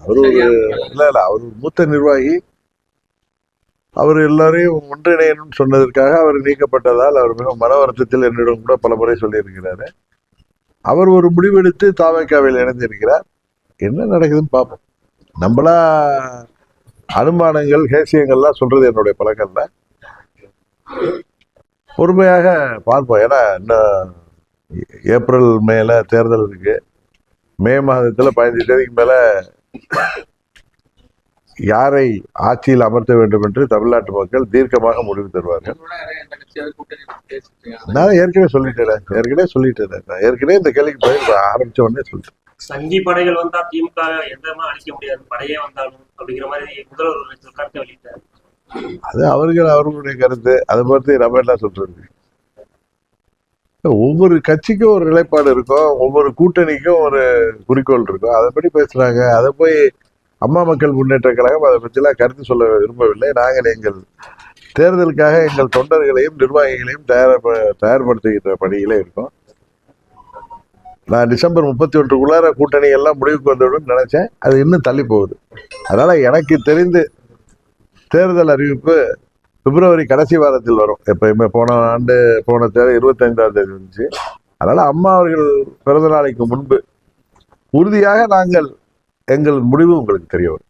அவரு இல்ல அவர் மூத்த நிர்வாகி. அவர் எல்லாரையும் ஒன்றிணையணும்னு சொன்னதற்காக அவர் நீக்கப்பட்டதால் அவர் மிக மன வருத்தத்தில் என்னிடம் கூட பல முறை சொல்லியிருக்கிறாரு. அவர் ஒரு முடிவெடுத்து தாவேக்காவில் இணைந்திருக்கிறார். என்ன நடக்குதுன்னு பார்ப்போம். நம்மளா அனுமானங்கள் கேசியங்கள்லாம் சொல்றது என்னுடைய பழக்கம்ல. பொறுமையாக பார்ப்போம். ஏன்னா இன்னும் ஏப்ரல் மேல தேர்தல் இருக்கு. மே மாதத்துல 15 தேதிக்கு மேல யாரை ஆட்சியில் அமர்த்த வேண்டும் என்று தமிழ்நாட்டு மக்கள் தீர்க்கமாக முடிவு தருவார்கள். நான் ஏற்கனவே சொல்லிட்டேன். நான் ஏற்கனவே இந்த கேள்விக்கு பதில் ஆரம்பிச்ச உடனே சொல்லிட்டேன். சங்கி படைகள் வந்தா திமுக எந்தமா அழிக்க முடியாது, படையே வந்தாலும் அப்படிங்கிற மாதிரி முதல்வர் கருத்தை வெளியிட்டார். அது அவர்களுடைய கருத்து. அதை பற்றி நம்ம என்ன சொல்றது? ஒவ்வொரு கட்சிக்கும் ஒரு நிலைப்பாடு இருக்கும், ஒவ்வொரு கூட்டணிக்கும் ஒரு குறிக்கோள் இருக்கும். அதை பற்றி பேசுறாங்க. அதை போய் அம்மா மக்கள் முன்னேற்ற கழகம் அதை பற்றிலாம் கருத்து சொல்ல விரும்பவில்லை. நாங்கள் எங்கள் தேர்தலுக்காக எங்கள் தொண்டர்களையும் நிர்வாகிகளையும் தயார்படுத்துகின்ற பணியிலே இருக்கோம். நான் டிசம்பர் 31 கூட்டணி எல்லாம் முடிவுக்கு வந்துவிடும் நினைச்சேன். அது இன்னும் தள்ளி போகுது. அதனால எனக்கு தெரிந்து தேர்தல் அறிவிப்பு பிப்ரவரி கடைசி வாரத்தில் வரும். எப்பயுமே போன தேர்தல் 25ஆம் தேதி இருந்துச்சு. அதனால அம்மா அவர்கள் பிறந்த நாளைக்கு முன்பு உறுதியாக நாங்கள் எங்கள் முடிவு உங்களுக்கு தெரிய வரும்.